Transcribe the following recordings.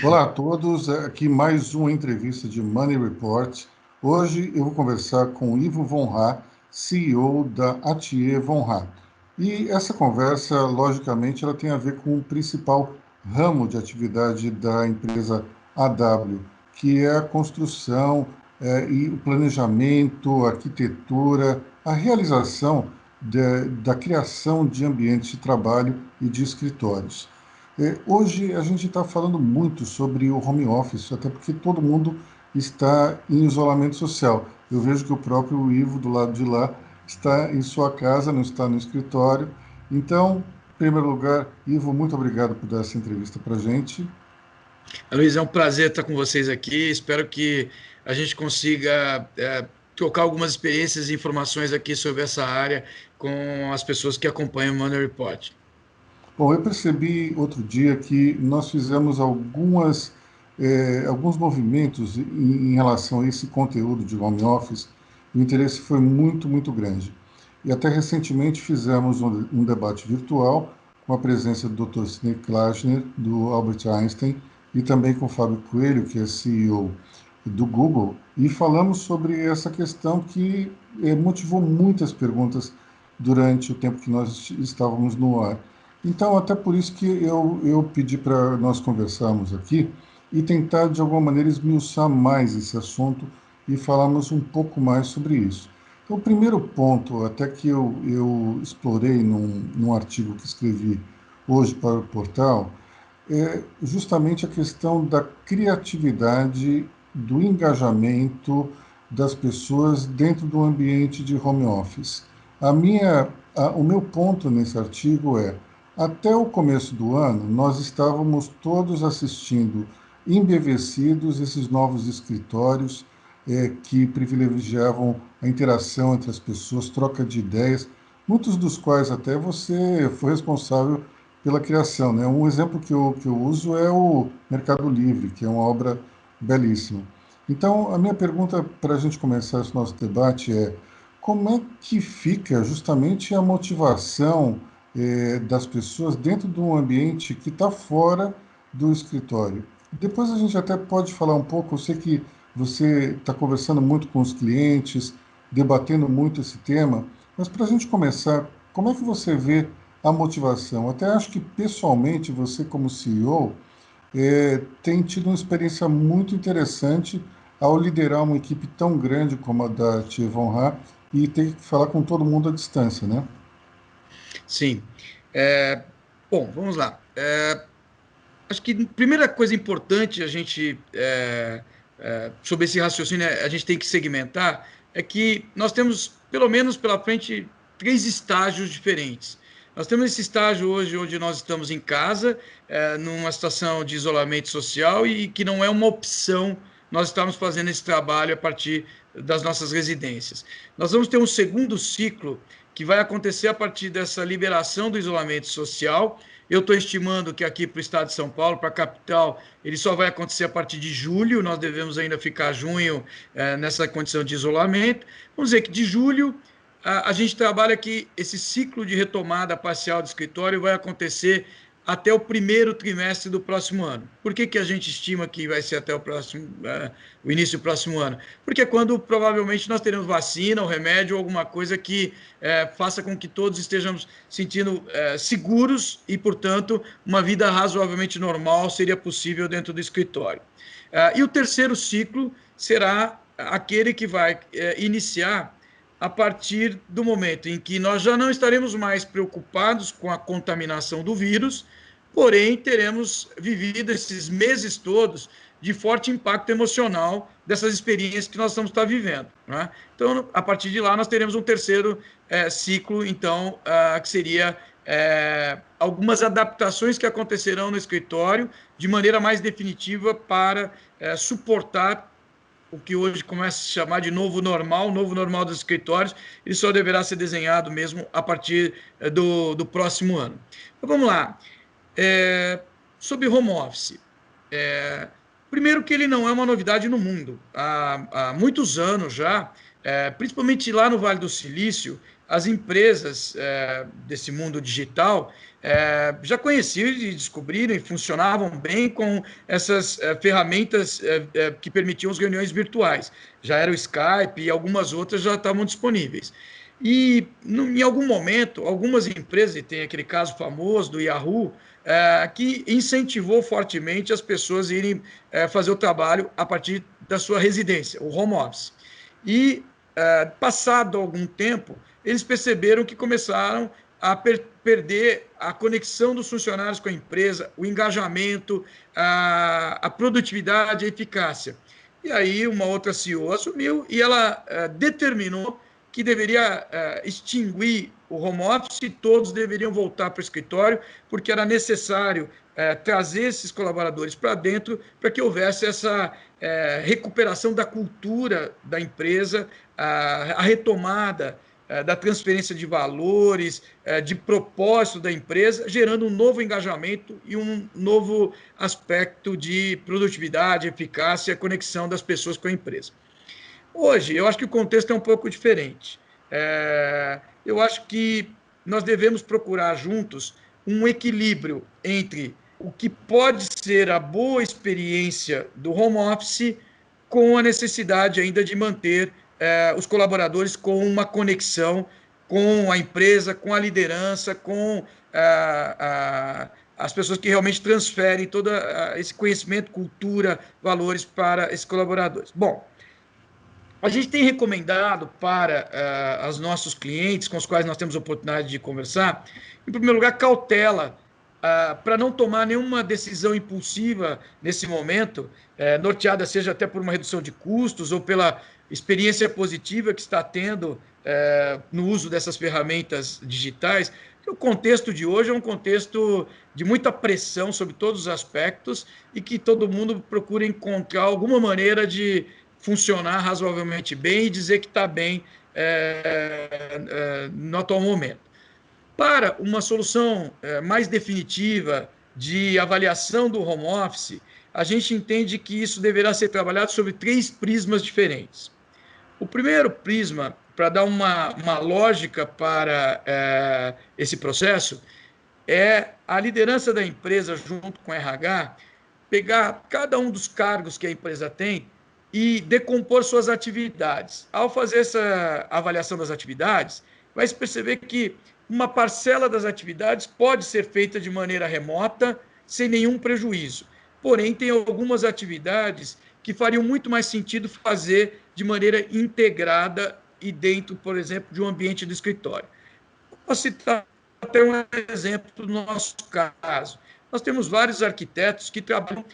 Olá a todos, aqui mais uma entrevista de Money Report. Hoje eu vou conversar com Ivo Von Rha, CEO da Atier Von Rha. E essa conversa, logicamente, ela tem a ver com o principal ramo de atividade da empresa AW, que é a construção e o planejamento, a arquitetura, a realização da criação de ambientes de trabalho e de escritórios. Hoje a gente está falando muito sobre o home office, até porque todo mundo está em isolamento social. Eu vejo que o próprio Ivo, do lado de lá, está em sua casa, não está no escritório. Então, em primeiro lugar, Ivo, muito obrigado por dar essa entrevista para a gente. Luiz, é um prazer estar com vocês aqui. Espero que a gente consiga trocar algumas experiências e informações aqui sobre essa área com as pessoas que acompanham o Money Report. Bom, eu percebi outro dia que nós fizemos alguns movimentos em relação a esse conteúdo de home office. O interesse foi muito, muito grande. E até recentemente fizemos um debate virtual com a presença do Dr. Sidney Klassner, do Albert Einstein, e também com o Fábio Coelho, que é CEO do Google, e falamos sobre essa questão que motivou muitas perguntas durante o tempo que nós estávamos no ar. Então, até por isso que eu pedi para nós conversarmos aqui e tentar, de alguma maneira, esmiuçar mais esse assunto e falarmos um pouco mais sobre isso. Então, o primeiro ponto, até que eu explorei num artigo que escrevi hoje para o portal, é justamente a questão da criatividade, do engajamento das pessoas dentro do ambiente de home office. O meu ponto nesse artigo é, até o começo do ano, nós estávamos todos assistindo embevecidos esses novos escritórios que privilegiavam a interação entre as pessoas, troca de ideias, muitos dos quais até você foi responsável pela criação, né? Um exemplo que eu uso é o Mercado Livre, que é uma obra belíssima. Então, a minha pergunta para a gente começar esse nosso debate é: como é que fica justamente a motivação das pessoas dentro de um ambiente que está fora do escritório? Depois a gente até pode falar um pouco, eu sei que você está conversando muito com os clientes, debatendo muito esse tema, mas para a gente começar, como é que você vê a motivação? Até acho que pessoalmente você, como CEO, tem tido uma experiência muito interessante ao liderar uma equipe tão grande como a da Tia Von Rha e ter que falar com todo mundo à distância, né? Sim. É, bom, vamos lá. Acho que a primeira coisa importante a gente, sobre esse raciocínio, a gente tem que segmentar, é que nós temos, pelo menos pela frente, três estágios diferentes. Nós temos esse estágio hoje onde nós estamos em casa, numa situação de isolamento social e que não é uma opção nós estamos fazendo esse trabalho a partir das nossas residências. Nós vamos ter um segundo ciclo que vai acontecer a partir dessa liberação do isolamento social. Eu estou estimando que aqui para o estado de São Paulo, para a capital, ele só vai acontecer a partir de julho. Nós devemos ainda ficar junho nessa condição de isolamento. Vamos dizer que de julho a gente trabalha que esse ciclo de retomada parcial do escritório vai acontecer até o primeiro trimestre do próximo ano. Por que a gente estima que vai ser até o início do próximo ano? Porque é quando provavelmente nós teremos vacina ou remédio ou alguma coisa que faça com que todos estejamos sentindo seguros e, portanto, uma vida razoavelmente normal seria possível dentro do escritório. E o terceiro ciclo será aquele que vai iniciar a partir do momento em que nós já não estaremos mais preocupados com a contaminação do vírus, porém teremos vivido esses meses todos de forte impacto emocional dessas experiências que nós estamos vivendo. Né? Então, a partir de lá, nós teremos um terceiro ciclo, então, que seria algumas adaptações que acontecerão no escritório de maneira mais definitiva para suportar o que hoje começa a se chamar de o novo normal dos escritórios, ele só deverá ser desenhado mesmo a partir do próximo ano. Então, vamos lá. Sobre home office. Primeiro que ele não é uma novidade no mundo. Há muitos anos já, principalmente lá no Vale do Silício, as empresas desse mundo digital já conheciam e descobriram e funcionavam bem com essas ferramentas que permitiam as reuniões virtuais. Já era o Skype e algumas outras já estavam disponíveis. E em algum momento, algumas empresas, e tem aquele caso famoso do Yahoo, que incentivou fortemente as pessoas a irem fazer o trabalho a partir da sua residência, o home office. E, passado algum tempo, eles perceberam que começaram a perder a conexão dos funcionários com a empresa, o engajamento, a produtividade, a eficácia. E aí uma outra CEO assumiu e ela determinou que deveria extinguir o home office e todos deveriam voltar para o escritório, porque era necessário trazer esses colaboradores para dentro para que houvesse essa recuperação da cultura da empresa, a retomada da transferência de valores, de propósito da empresa, gerando um novo engajamento e um novo aspecto de produtividade, eficácia, conexão das pessoas com a empresa. Hoje, eu acho que o contexto é um pouco diferente. Eu acho que nós devemos procurar juntos um equilíbrio entre o que pode ser a boa experiência do home office com a necessidade ainda de manter os colaboradores com uma conexão com a empresa, com a liderança, com as pessoas que realmente transferem todo esse conhecimento, cultura, valores para esses colaboradores. Bom, a gente tem recomendado para os nossos clientes, com os quais nós temos a oportunidade de conversar, em primeiro lugar, cautela, para não tomar nenhuma decisão impulsiva nesse momento, norteada seja até por uma redução de custos ou pela experiência positiva que está tendo no uso dessas ferramentas digitais. O contexto de hoje é um contexto de muita pressão sobre todos os aspectos e que todo mundo procura encontrar alguma maneira de funcionar razoavelmente bem e dizer que está bem no atual momento. Para uma solução mais definitiva de avaliação do home office, a gente entende que isso deverá ser trabalhado sobre 3 prismas diferentes. O primeiro prisma, para dar uma lógica para esse processo, é a liderança da empresa junto com o RH, pegar cada um dos cargos que a empresa tem e decompor suas atividades. Ao fazer essa avaliação das atividades, vai se perceber que uma parcela das atividades pode ser feita de maneira remota, sem nenhum prejuízo. Porém, tem algumas atividades que fariam muito mais sentido fazer de maneira integrada e dentro, por exemplo, de um ambiente do escritório. Posso citar até um exemplo do nosso caso. Nós temos vários arquitetos que trabalham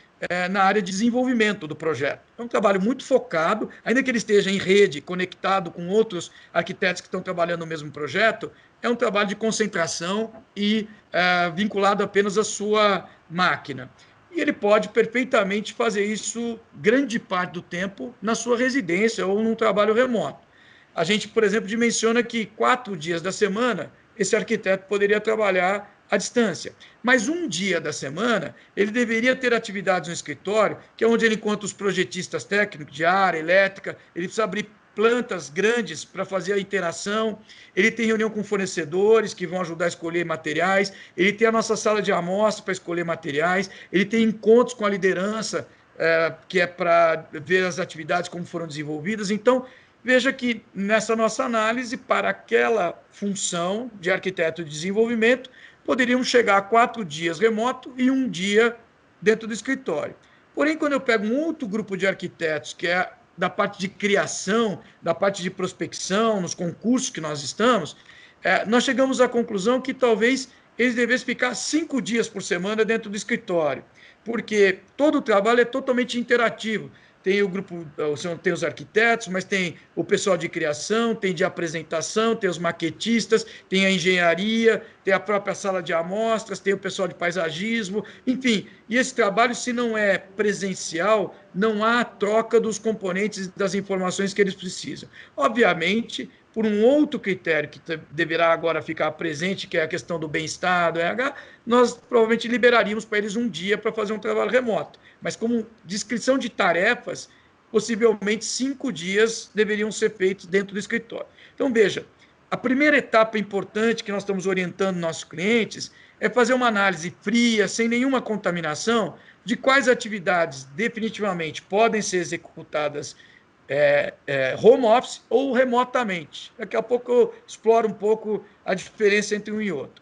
na área de desenvolvimento do projeto. É um trabalho muito focado, ainda que ele esteja em rede, conectado com outros arquitetos que estão trabalhando no mesmo projeto, é um trabalho de concentração e vinculado apenas à sua máquina. E ele pode perfeitamente fazer isso grande parte do tempo na sua residência ou num trabalho remoto. A gente, por exemplo, dimensiona que 4 dias da semana esse arquiteto poderia trabalhar à distância. Mas um dia da semana, ele deveria ter atividades no escritório, que é onde ele encontra os projetistas técnicos de área, elétrica, ele precisa abrir plantas grandes para fazer a interação, ele tem reunião com fornecedores que vão ajudar a escolher materiais, ele tem a nossa sala de amostra para escolher materiais, ele tem encontros com a liderança, que é para ver as atividades como foram desenvolvidas. Então, veja que nessa nossa análise, para aquela função de arquiteto de desenvolvimento, poderíamos chegar a 4 dias remoto e 1 dia dentro do escritório. Porém, quando eu pego um outro grupo de arquitetos, que é da parte de criação, da parte de prospecção, nos concursos que nós estamos, nós chegamos à conclusão que talvez eles devessem ficar 5 dias por semana dentro do escritório, porque todo o trabalho é totalmente interativo. Tem o grupo, tem os arquitetos, mas tem o pessoal de criação, tem de apresentação, tem os maquetistas, tem a engenharia, tem a própria sala de amostras, tem o pessoal de paisagismo, enfim. E esse trabalho, se não é presencial, não há troca dos componentes das informações que eles precisam. Obviamente, por um outro critério que deverá agora ficar presente, que é a questão do bem-estar, do RH, nós provavelmente liberaríamos para eles 1 dia para fazer um trabalho remoto. Mas como descrição de tarefas, possivelmente 5 dias deveriam ser feitos dentro do escritório. Então, veja, a primeira etapa importante que nós estamos orientando nossos clientes é fazer uma análise fria, sem nenhuma contaminação, de quais atividades definitivamente podem ser executadas home office ou remotamente. Daqui a pouco eu exploro um pouco a diferença entre um e outro.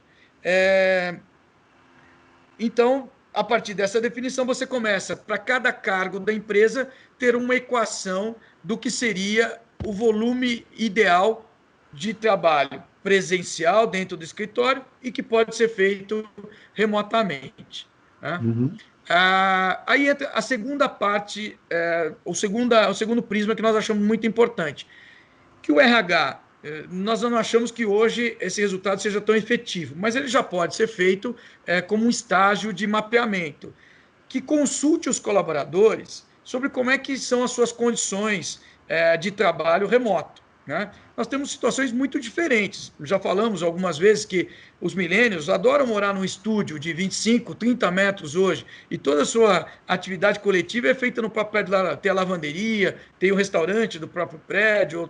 Então, a partir dessa definição, você começa, para cada cargo da empresa, ter uma equação do que seria o volume ideal de trabalho presencial dentro do escritório e que pode ser feito remotamente. Né? Uhum. Aí entra a segunda parte, o segundo prisma que nós achamos muito importante, que o RH, nós não achamos que hoje esse resultado seja tão efetivo, mas ele já pode ser feito como um estágio de mapeamento, que consulte os colaboradores sobre como é que são as suas condições de trabalho remoto. Né? Nós temos situações muito diferentes. Já falamos algumas vezes que os millennials adoram morar num estúdio de 25, 30 metros hoje, e toda a sua atividade coletiva é feita no próprio prédio. Tem a lavanderia, tem o restaurante do próprio prédio,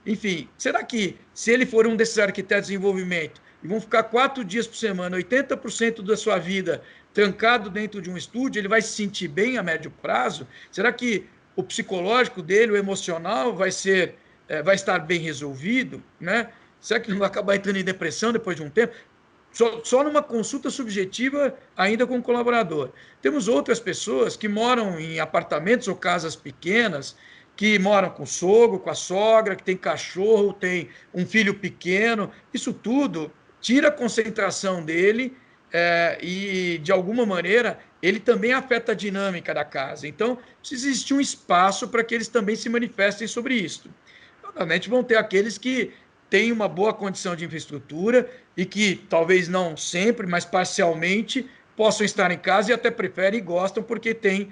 enfim. Será que, se ele for um desses arquitetos de desenvolvimento e vão ficar 4 dias por semana, 80% da sua vida trancado dentro de um estúdio, ele vai se sentir bem a médio prazo? Será que o psicológico dele, o emocional, vai estar bem resolvido? Né? Será que não vai acabar entrando em depressão depois de um tempo? Só numa consulta subjetiva, ainda com o colaborador. Temos outras pessoas que moram em apartamentos ou casas pequenas, que moram com o sogro, com a sogra, que tem cachorro, tem um filho pequeno. Isso tudo tira a concentração dele e, de alguma maneira, ele também afeta a dinâmica da casa. Então, precisa existir um espaço para que eles também se manifestem sobre isso. Obviamente, vão ter aqueles que têm uma boa condição de infraestrutura e que, talvez não sempre, mas parcialmente, possam estar em casa e até preferem e gostam porque tem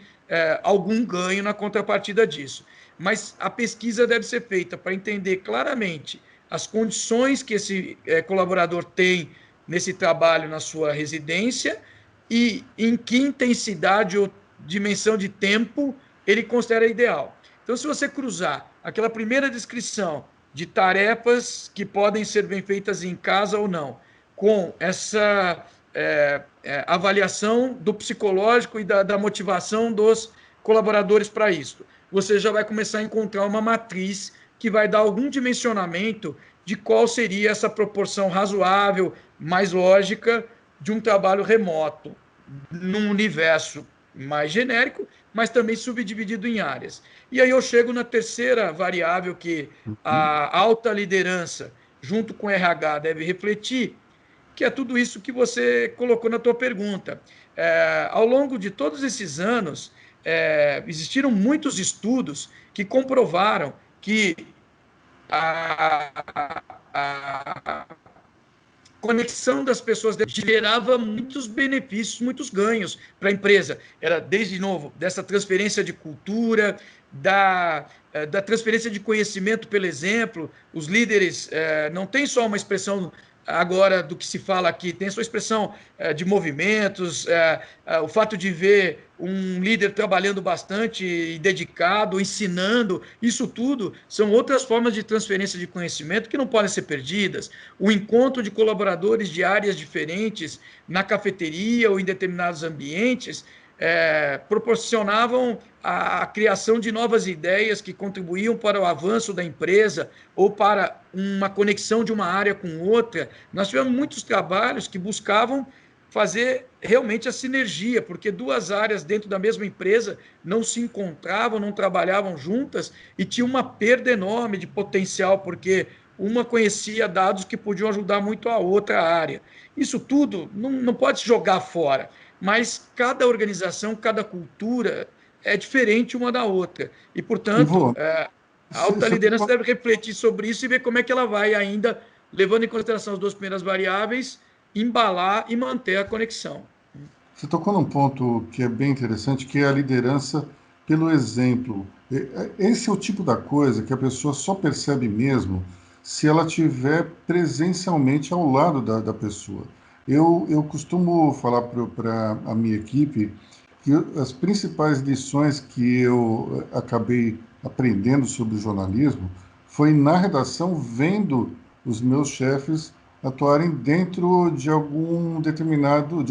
algum ganho na contrapartida disso. Mas a pesquisa deve ser feita para entender claramente as condições que esse colaborador tem nesse trabalho na sua residência e em que intensidade ou dimensão de tempo ele considera ideal. Então, se você cruzar aquela primeira descrição de tarefas que podem ser bem feitas em casa ou não, com essa avaliação do psicológico e da motivação dos colaboradores para isso, você já vai começar a encontrar uma matriz que vai dar algum dimensionamento de qual seria essa proporção razoável, mais lógica, de um trabalho remoto, num universo mais genérico, mas também subdividido em áreas. E aí eu chego na terceira variável que a alta liderança, junto com o RH, deve refletir, que é tudo isso que você colocou na tua pergunta. Ao longo de todos esses anos, existiram muitos estudos que comprovaram que a conexão das pessoas gerava muitos benefícios, muitos ganhos para a empresa. Era, desde novo, dessa transferência de cultura, da transferência de conhecimento pelo exemplo. Os líderes não têm só uma expressão agora do que se fala aqui, tem a sua expressão de movimentos, o fato de ver um líder trabalhando bastante e dedicado, ensinando, isso tudo são outras formas de transferência de conhecimento que não podem ser perdidas. O encontro de colaboradores de áreas diferentes na cafeteria ou em determinados ambientes proporcionavam a criação de novas ideias que contribuíam para o avanço da empresa ou para uma conexão de uma área com outra. Nós tivemos muitos trabalhos que buscavam fazer realmente a sinergia, porque duas áreas dentro da mesma empresa não se encontravam, não trabalhavam juntas e tinha uma perda enorme de potencial, porque uma conhecia dados que podiam ajudar muito a outra área. Isso tudo não pode se jogar fora, mas cada organização, cada cultura é diferente uma da outra. E, portanto, a alta liderança deve refletir sobre isso e ver como é que ela vai ainda, levando em consideração as duas primeiras variáveis, embalar e manter a conexão. Você tocou num ponto que é bem interessante, que é a liderança pelo exemplo. Esse é o tipo da coisa que a pessoa só percebe mesmo se ela estiver presencialmente ao lado da pessoa. Eu costumo falar para a minha equipe que as principais lições que eu acabei aprendendo sobre jornalismo foi na redação, vendo os meus chefes atuarem dentro de de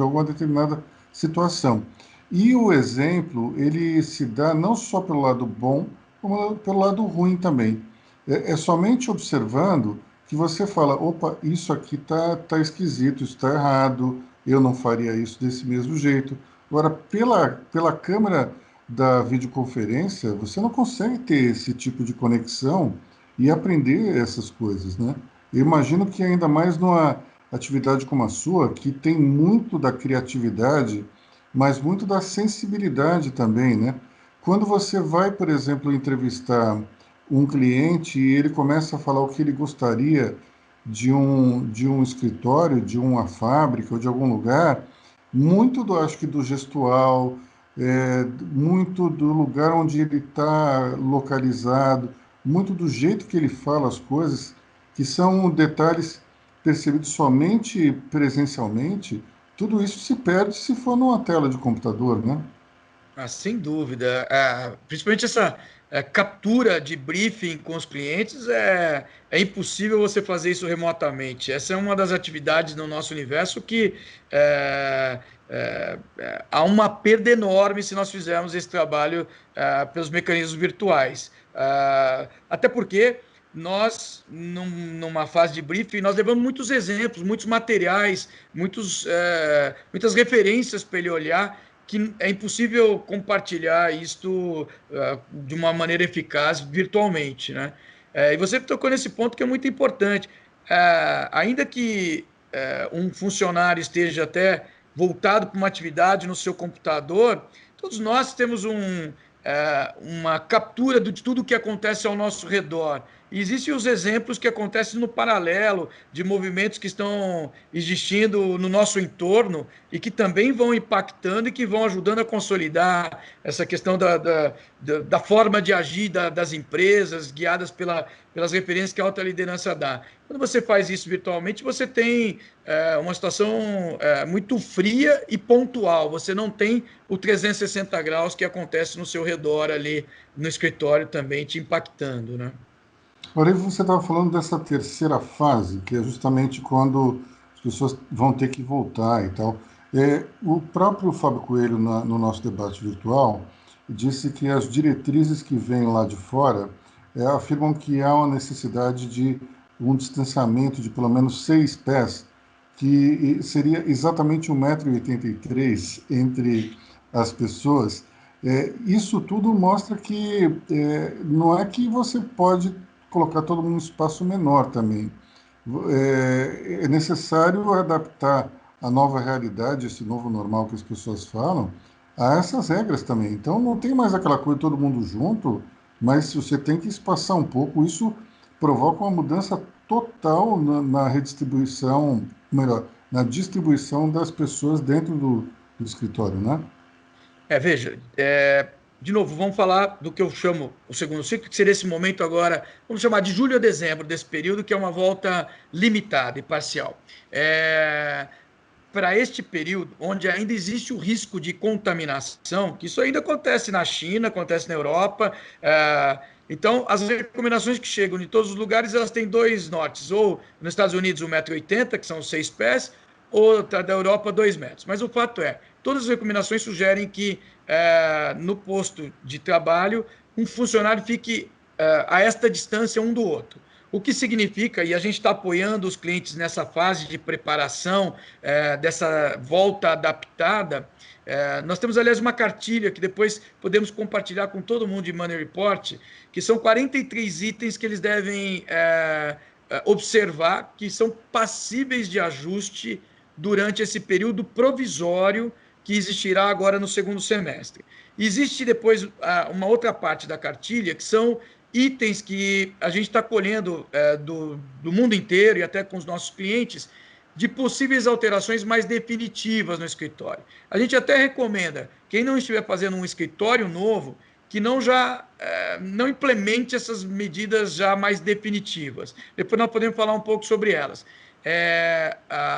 alguma determinada situação. E o exemplo, ele se dá não só pelo lado bom, como pelo lado ruim também. É somente observando que você fala, opa, isso aqui tá esquisito, isso está errado, eu não faria isso desse mesmo jeito. Agora, pela câmera da videoconferência, você não consegue ter esse tipo de conexão e aprender essas coisas, né? Eu imagino que ainda mais numa atividade como a sua, que tem muito da criatividade, mas muito da sensibilidade também, né? Quando você vai, por exemplo, entrevistar um cliente e ele começa a falar o que ele gostaria de um escritório, de uma fábrica ou de algum lugar, muito do, acho que do gestual, muito do lugar onde ele está localizado, muito do jeito que ele fala as coisas, que são detalhes percebidos somente presencialmente, tudo isso se perde se for numa tela de computador, né? Ah, sem dúvida. Principalmente essa captura de briefing com os clientes, é impossível você fazer isso remotamente. Essa é uma das atividades no nosso universo que há uma perda enorme se nós fizermos esse trabalho pelos mecanismos virtuais. Até porque nós, numa fase de briefing, nós levamos muitos exemplos, muitos materiais, muitas referências para ele olhar, que é impossível compartilhar isto de uma maneira eficaz virtualmente, né? E você tocou nesse ponto que é muito importante. Ainda que um funcionário esteja até voltado para uma atividade no seu computador, todos nós temos uma captura de tudo o que acontece ao nosso redor. E existem os exemplos que acontecem no paralelo de movimentos que estão existindo no nosso entorno e que também vão impactando e que vão ajudando a consolidar essa questão da forma de agir das empresas, guiadas pelas referências que a alta liderança dá. Quando você faz isso virtualmente, você tem uma situação muito fria e pontual. Você não tem o 360 graus que acontece no seu redor ali no escritório também te impactando, né? Agora, você estava falando dessa terceira fase, que é justamente quando as pessoas vão ter que voltar e tal. O próprio Fábio Coelho, no nosso debate virtual, disse que as diretrizes que vêm lá de fora afirmam que há uma necessidade de um distanciamento de pelo menos 6 pés, que seria exatamente 1,83 m entre as pessoas. Isso tudo mostra que não é que você pode colocar todo mundo em um espaço menor também. É necessário adaptar a nova realidade, esse novo normal que as pessoas falam, a essas regras também. Então não tem mais aquela coisa de todo mundo junto, mas se você tem que espaçar um pouco, isso provoca uma mudança total na redistribuição, melhor, na distribuição das pessoas dentro do escritório, né? Veja, de novo, vamos falar do que eu chamo o segundo ciclo, que seria esse momento agora, vamos chamar de julho a dezembro, desse período, que é uma volta limitada e parcial. Para este período, onde ainda existe o risco de contaminação, que isso ainda acontece na China, acontece na Europa. Então, as recomendações que chegam de todos os lugares, elas têm dois nortes, ou nos Estados Unidos 1,80 m, que são 6 pés, ou da Europa 2 metros. Mas o fato é, todas as recomendações sugerem que no posto de trabalho, um funcionário fique a esta distância um do outro. O que significa, e a gente está apoiando os clientes nessa fase de preparação dessa volta adaptada. Nós temos, aliás, uma cartilha que depois podemos compartilhar com todo mundo de Money Report, que são 43 itens que eles devem observar, que são passíveis de ajuste durante esse período provisório que existirá agora no segundo semestre. Existe depois uma outra parte da cartilha, que são itens que a gente está colhendo do mundo inteiro e até com os nossos clientes, de possíveis alterações mais definitivas no escritório. A gente até recomenda, quem não estiver fazendo um escritório novo, que não implemente essas medidas já mais definitivas. Depois nós podemos falar um pouco sobre elas.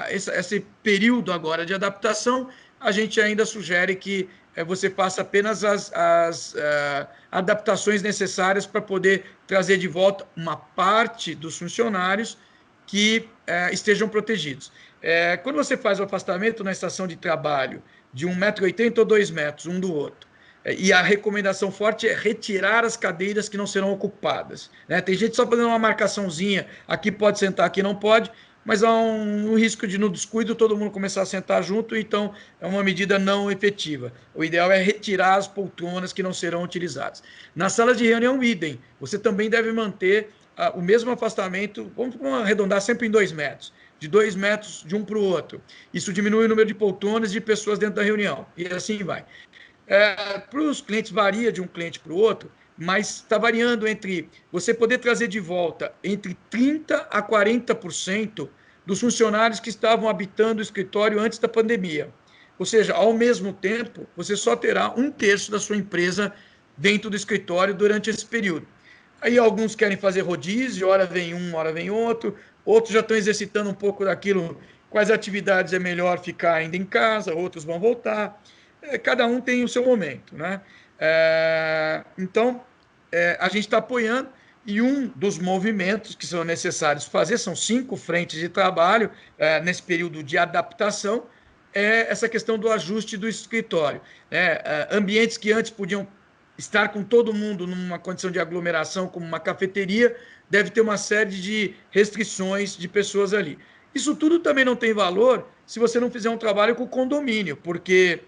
Esse período agora de adaptação, a gente ainda sugere que você faça apenas as adaptações necessárias para poder trazer de volta uma parte dos funcionários que estejam protegidos. Quando você faz o afastamento na estação de trabalho de 1,80 m ou 2 metros um do outro, e a recomendação forte é retirar as cadeiras que não serão ocupadas, né? Tem gente só fazendo uma marcaçãozinha, aqui pode sentar, aqui não pode, mas há um risco de, no descuido, todo mundo começar a sentar junto, então é uma medida não efetiva. O ideal é retirar as poltronas que não serão utilizadas. Na sala de reunião, idem. Você também deve manter o mesmo afastamento, vamos arredondar sempre em 2 metros, de 2 metros de um para o outro. Isso diminui o número de poltronas de pessoas dentro da reunião, e assim vai. Para os clientes, varia de um cliente para o outro, mas está variando entre você poder trazer de volta entre 30% a 40% dos funcionários que estavam habitando o escritório antes da pandemia. Ou seja, ao mesmo tempo, você só terá 1/3 da sua empresa dentro do escritório durante esse período. Aí alguns querem fazer rodízio, hora vem um, hora vem outro, outros já estão exercitando um pouco daquilo, quais atividades é melhor ficar ainda em casa, outros vão voltar. Cada um tem o seu momento, né? Então, a gente está apoiando, e um dos movimentos que são necessários fazer, são 5 frentes de trabalho nesse período de adaptação, é essa questão do ajuste do escritório. Ambientes que antes podiam estar com todo mundo numa condição de aglomeração, como uma cafeteria, deve ter uma série de restrições de pessoas ali. Isso tudo também não tem valor se você não fizer um trabalho com o condomínio, porque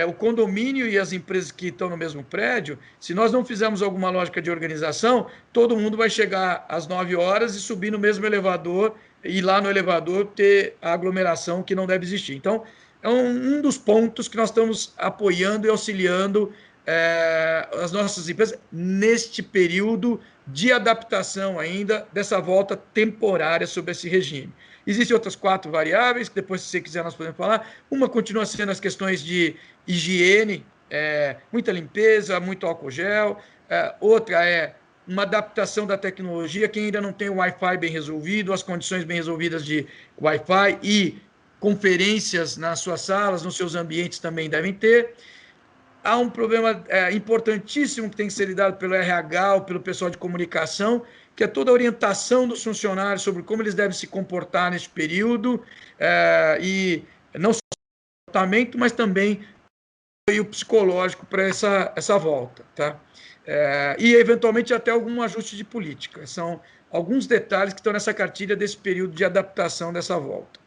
o condomínio e as empresas que estão no mesmo prédio, se nós não fizermos alguma lógica de organização, todo mundo vai chegar às 9 horas e subir no mesmo elevador, e lá no elevador ter a aglomeração que não deve existir. Então, é um dos pontos que nós estamos apoiando e auxiliando as nossas empresas neste período de adaptação ainda dessa volta temporária sobre esse regime. Existem outras 4 variáveis, que depois, se você quiser, nós podemos falar. Uma continua sendo as questões de higiene, muita limpeza, muito álcool gel. Outra é uma adaptação da tecnologia, quem ainda não tem o Wi-Fi bem resolvido, as condições bem resolvidas de Wi-Fi e conferências nas suas salas, nos seus ambientes também devem ter. Há um problema importantíssimo que tem que ser lidado pelo RH ou pelo pessoal de comunicação, que é toda a orientação dos funcionários sobre como eles devem se comportar neste período, e não só o comportamento, mas também o psicológico para essa volta. Tá? E, eventualmente, até algum ajuste de política. São alguns detalhes que estão nessa cartilha desse período de adaptação dessa volta.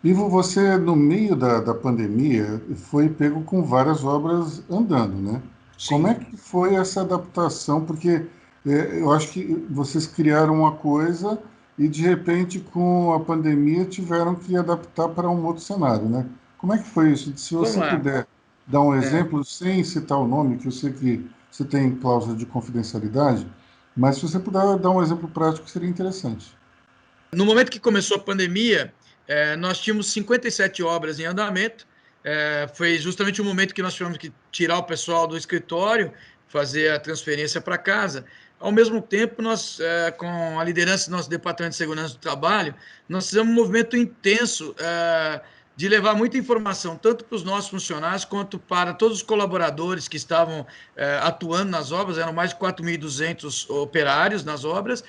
Ivo, você, no meio da pandemia, foi pego com várias obras andando, né? Sim. Como é que foi essa adaptação? Porque eu acho que vocês criaram uma coisa e, de repente, com a pandemia, tiveram que adaptar para um outro cenário, né? Como é que foi isso? Se você puder dar um exemplo, sem citar o nome, que eu sei que você tem cláusula de confidencialidade, mas se você puder dar um exemplo prático, seria interessante. No momento que começou a pandemia, nós tínhamos 57 obras em andamento. Foi justamente o momento que nós tivemos que tirar o pessoal do escritório, fazer a transferência para casa. Ao mesmo tempo, nós, com a liderança do nosso Departamento de Segurança do Trabalho, nós fizemos um movimento intenso de levar muita informação, tanto para os nossos funcionários, quanto para todos os colaboradores que estavam atuando nas obras. Eram mais de 4.200 operários nas obras.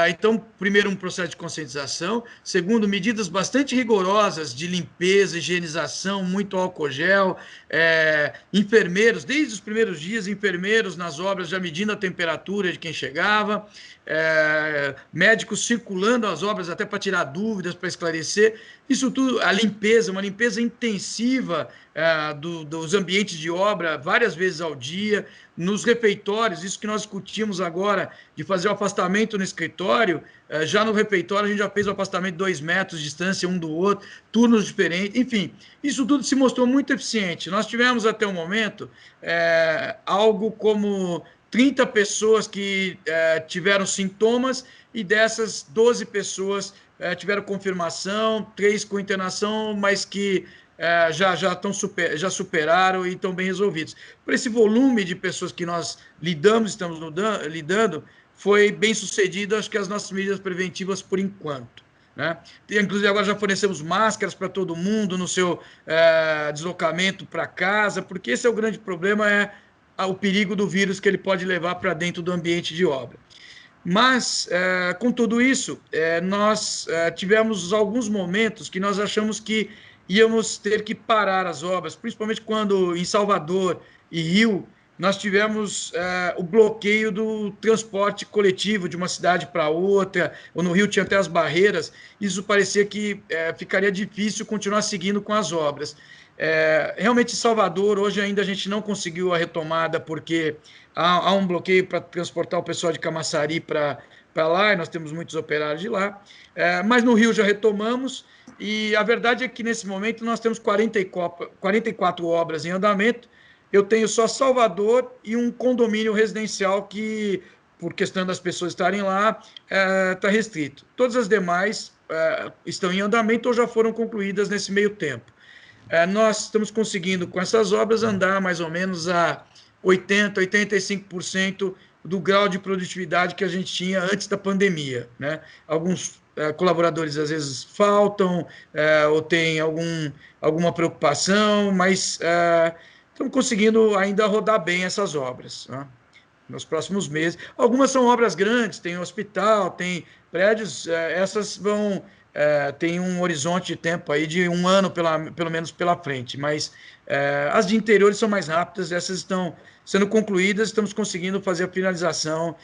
Então, primeiro, um processo de conscientização. Segundo, medidas bastante rigorosas de limpeza, higienização, muito álcool gel. Enfermeiros, desde os primeiros dias, enfermeiros nas obras já medindo a temperatura de quem chegava. Médicos circulando as obras até para tirar dúvidas, para esclarecer. Isso tudo, a limpeza, uma limpeza intensiva dos ambientes de obra, várias vezes ao dia. Nos refeitórios, isso que nós discutimos agora, de fazer o afastamento no escritório, já no refeitório a gente já fez o afastamento de 2 metros de distância um do outro, turnos diferentes, enfim, isso tudo se mostrou muito eficiente. Nós tivemos até o momento algo como 30 pessoas que tiveram sintomas, e dessas 12 pessoas tiveram confirmação, 3 com internação, mas que já superaram e estão bem resolvidos. Por esse volume de pessoas que nós estamos lidando, foi bem sucedido, acho que as nossas medidas preventivas por enquanto. né? Inclusive, agora já fornecemos máscaras para todo mundo no seu deslocamento para casa, porque esse é o grande problema, o perigo do vírus que ele pode levar para dentro do ambiente de obra. Mas, com tudo isso, nós tivemos alguns momentos que nós achamos que íamos ter que parar as obras, principalmente quando em Salvador e Rio nós tivemos o bloqueio do transporte coletivo de uma cidade para outra, ou no Rio tinha até as barreiras, isso parecia que ficaria difícil continuar seguindo com as obras. Realmente, em Salvador, hoje ainda a gente não conseguiu a retomada, porque há um bloqueio para transportar o pessoal de Camaçari para lá, e nós temos muitos operários de lá. Mas no Rio já retomamos, e a verdade é que nesse momento nós temos 44 obras em andamento. Eu tenho só Salvador e um condomínio residencial que, por questão das pessoas estarem lá, está restrito. Todas as demais estão em andamento ou já foram concluídas nesse meio tempo. Nós estamos conseguindo, com essas obras, andar mais ou menos a 80%, 85% do grau de produtividade que a gente tinha antes da pandemia, né? Alguns colaboradores às vezes faltam, ou têm alguma preocupação, mas estamos conseguindo ainda rodar bem essas obras, né? Nos próximos meses. Algumas são obras grandes, tem hospital, tem prédios, essas vão tem um horizonte de tempo aí de um ano, pelo menos, pela frente, mas as de interiores são mais rápidas, essas estão sendo concluídas, estamos conseguindo fazer a finalização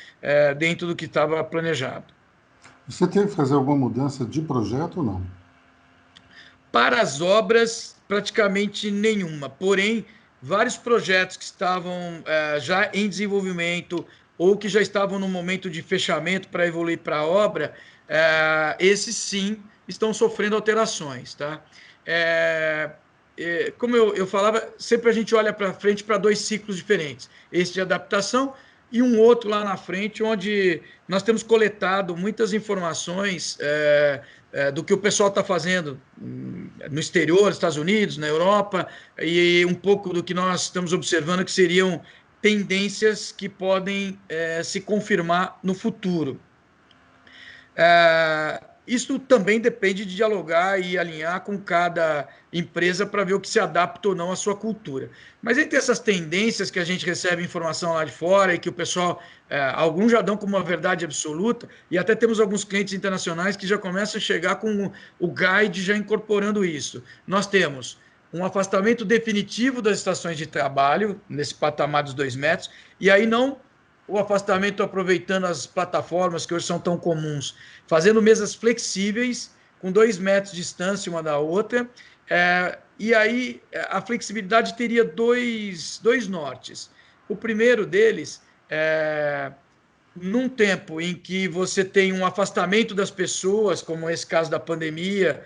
dentro do que estava planejado. Você teve que fazer alguma mudança de projeto ou não? Para as obras, praticamente nenhuma, porém, vários projetos que estavam já em desenvolvimento ou que já estavam no momento de fechamento para evoluir para a obra, esses sim estão sofrendo alterações, tá? Como eu falava, sempre a gente olha para frente para dois ciclos diferentes, esse de adaptação e um outro lá na frente, onde nós temos coletado muitas informações do que o pessoal está fazendo no exterior, nos Estados Unidos, na Europa, e um pouco do que nós estamos observando que seriam tendências que podem se confirmar no futuro. Isso também depende de dialogar e alinhar com cada empresa para ver o que se adapta ou não à sua cultura. Mas entre essas tendências que a gente recebe informação lá de fora e que o pessoal, alguns já dão como uma verdade absoluta, e até temos alguns clientes internacionais que já começam a chegar com o guide já incorporando isso. Nós temos um afastamento definitivo das estações de trabalho, nesse patamar dos 2 metros, e aí não o afastamento aproveitando as plataformas que hoje são tão comuns, fazendo mesas flexíveis, com 2 metros de distância uma da outra, e aí a flexibilidade teria dois nortes. O primeiro deles num tempo em que você tem um afastamento das pessoas, como esse caso da pandemia,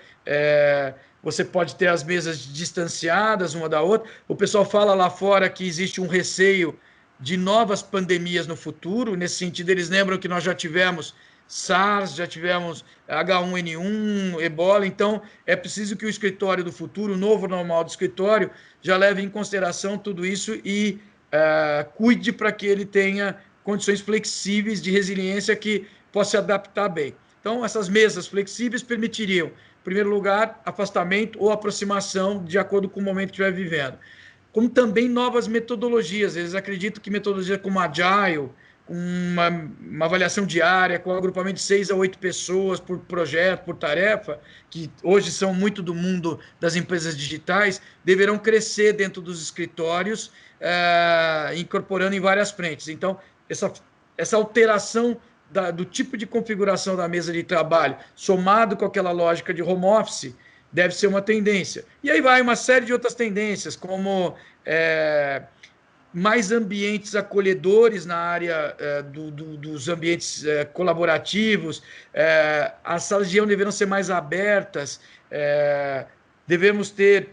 você pode ter as mesas distanciadas uma da outra. O pessoal fala lá fora que existe um receio de novas pandemias no futuro. Nesse sentido, eles lembram que nós já tivemos SARS, já tivemos H1N1, Ebola, então é preciso que o escritório do futuro, o novo normal do escritório, já leve em consideração tudo isso e cuide para que ele tenha condições flexíveis de resiliência que possa se adaptar bem. Então, essas mesas flexíveis permitiriam, em primeiro lugar, afastamento ou aproximação de acordo com o momento que estiver vivendo, como também novas metodologias. Eles acreditam que metodologia como Agile, com uma avaliação diária, com um agrupamento de 6 a 8 pessoas por projeto, por tarefa, que hoje são muito do mundo das empresas digitais, deverão crescer dentro dos escritórios, incorporando em várias frentes. Então, essa alteração do tipo de configuração da mesa de trabalho, somado com aquela lógica de home office, deve ser uma tendência. E aí vai uma série de outras tendências, como mais ambientes acolhedores na área dos ambientes colaborativos, as salas de aula deverão ser mais abertas, devemos ter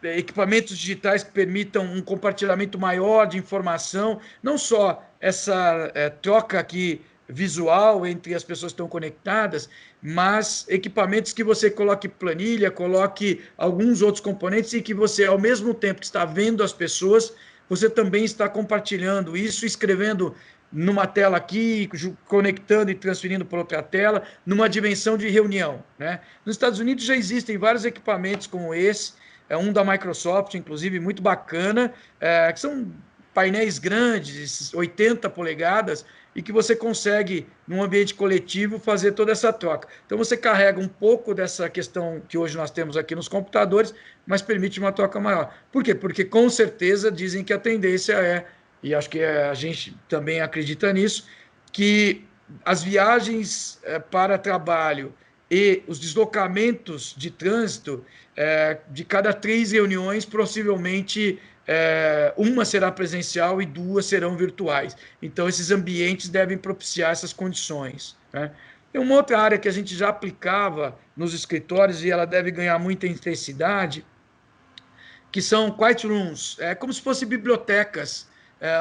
equipamentos digitais que permitam um compartilhamento maior de informação, não só essa troca aqui visual entre as pessoas que estão conectadas, mas equipamentos que você coloque planilha, coloque alguns outros componentes e que você, ao mesmo tempo que está vendo as pessoas, você também está compartilhando isso, escrevendo numa tela aqui, conectando e transferindo para outra tela, numa dimensão de reunião, né? Nos Estados Unidos já existem vários equipamentos como esse, um da Microsoft, inclusive, muito bacana, que são painéis grandes, 80 polegadas, e que você consegue, num ambiente coletivo, fazer toda essa troca. Então, você carrega um pouco dessa questão que hoje nós temos aqui nos computadores, mas permite uma troca maior. Por quê? Porque, com certeza, dizem que a tendência é, e acho que a gente também acredita nisso, que as viagens para trabalho e os deslocamentos de trânsito, de cada 3 reuniões, possivelmente uma será presencial e 2 serão virtuais. Então, esses ambientes devem propiciar essas condições, né? Tem uma outra área que a gente já aplicava nos escritórios e ela deve ganhar muita intensidade, que são quiet rooms, como se fossem bibliotecas,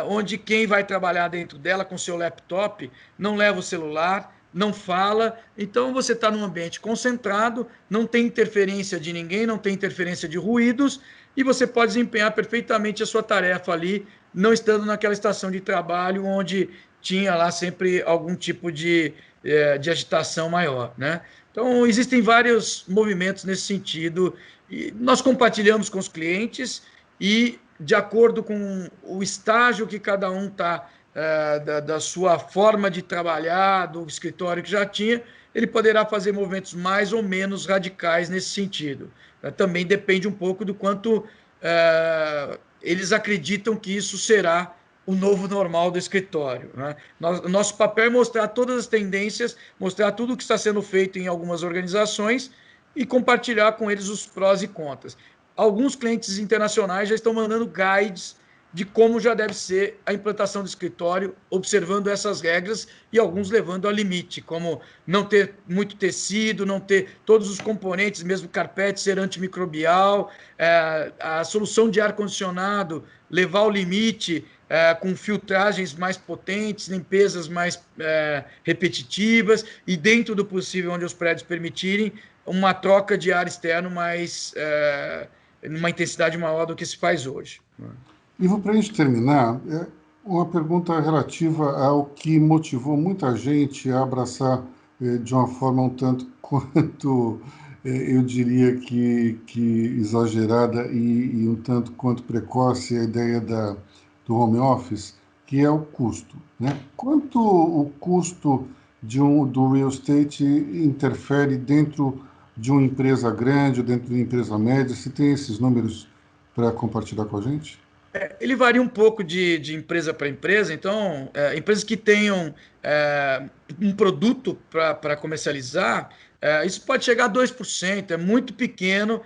onde quem vai trabalhar dentro dela com seu laptop não leva o celular, não fala, então você está num ambiente concentrado, não tem interferência de ninguém, não tem interferência de ruídos, e você pode desempenhar perfeitamente a sua tarefa ali, não estando naquela estação de trabalho onde tinha lá sempre algum tipo de agitação maior, né? Então, existem vários movimentos nesse sentido, e nós compartilhamos com os clientes e, de acordo com o estágio que cada um está, da sua forma de trabalhar, do escritório que já tinha, ele poderá fazer movimentos mais ou menos radicais nesse sentido. Também depende um pouco do quanto eles acreditam que isso será o novo normal do escritório, né? Nosso papel é mostrar todas as tendências, mostrar tudo o que está sendo feito em algumas organizações e compartilhar com eles os prós e contras. Alguns clientes internacionais já estão mandando guides de como já deve ser a implantação do escritório, observando essas regras e alguns levando ao limite, como não ter muito tecido, não ter todos os componentes, mesmo carpete ser antimicrobial, a solução de ar-condicionado levar ao limite, com filtragens mais potentes, limpezas mais repetitivas e, dentro do possível, onde os prédios permitirem, uma troca de ar externo mais numa intensidade maior do que se faz hoje. Ivo, para a gente terminar, uma pergunta relativa ao que motivou muita gente a abraçar de uma forma um tanto quanto, eu diria que exagerada e um tanto quanto precoce a ideia do home office, que é o custo, né? Quanto o custo do real estate interfere dentro de uma empresa grande, dentro de uma empresa média? Você tem esses números para compartilhar com a gente? Ele varia um pouco de empresa para empresa, então, empresas que tenham um produto para comercializar, isso pode chegar a 2%, é muito pequeno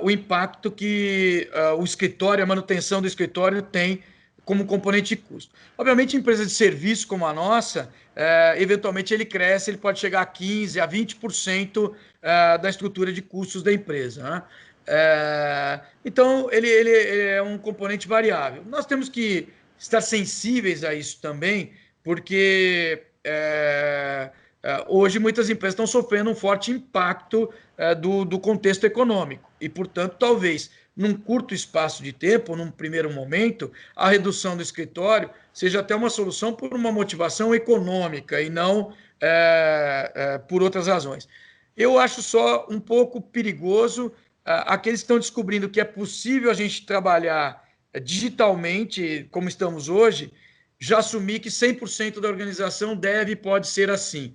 o impacto que o escritório, a manutenção do escritório tem como componente de custo. Obviamente, empresas de serviço como a nossa, eventualmente ele cresce, ele pode chegar a 15%, a 20% da estrutura de custos da empresa, né? Então, ele é um componente variável. Nós temos que estar sensíveis a isso também, porque hoje muitas empresas estão sofrendo um forte impacto do contexto econômico e, portanto, talvez num curto espaço de tempo, num primeiro momento, a redução do escritório seja até uma solução por uma motivação econômica e não por outras razões. Eu acho só um pouco perigoso aqueles que estão descobrindo que é possível a gente trabalhar digitalmente, como estamos hoje, já assumir que 100% da organização deve e pode ser assim.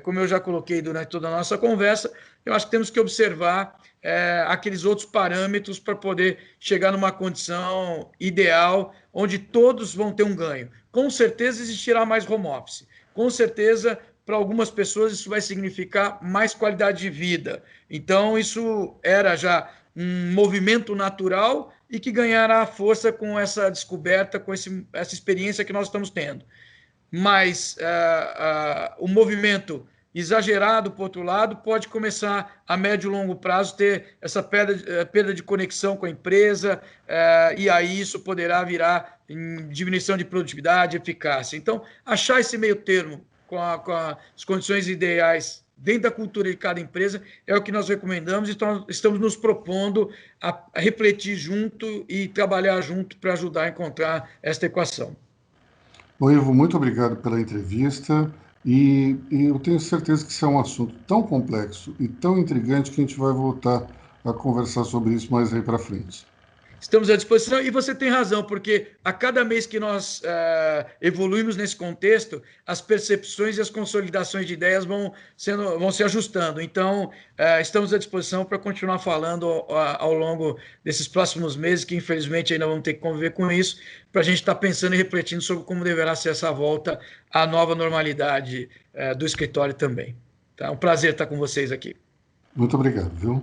Como eu já coloquei durante toda a nossa conversa, eu acho que temos que observar aqueles outros parâmetros para poder chegar numa condição ideal, onde todos vão ter um ganho. Com certeza existirá mais home office. Com certeza, para algumas pessoas, isso vai significar mais qualidade de vida. Então, isso era já um movimento natural e que ganhará força com essa descoberta, com essa experiência que nós estamos tendo. Mas o movimento exagerado, por outro lado, pode começar a médio e longo prazo ter essa perda de conexão com a empresa, e aí isso poderá virar em diminuição de produtividade, eficácia. Então, achar esse meio termo com as condições ideais dentro da cultura de cada empresa, é o que nós recomendamos e estamos nos propondo a refletir junto e trabalhar junto para ajudar a encontrar esta equação. Bom, Ivo, muito obrigado pela entrevista e eu tenho certeza que isso é um assunto tão complexo e tão intrigante que a gente vai voltar a conversar sobre isso mais aí para frente. Estamos à disposição e você tem razão, porque a cada mês que nós evoluímos nesse contexto, as percepções e as consolidações de ideias vão se ajustando. Então, estamos à disposição para continuar falando ao longo desses próximos meses, que infelizmente ainda vamos ter que conviver com isso, para a gente estar pensando e refletindo sobre como deverá ser essa volta à nova normalidade do escritório também. Tá? Um prazer estar com vocês aqui. Muito obrigado, viu?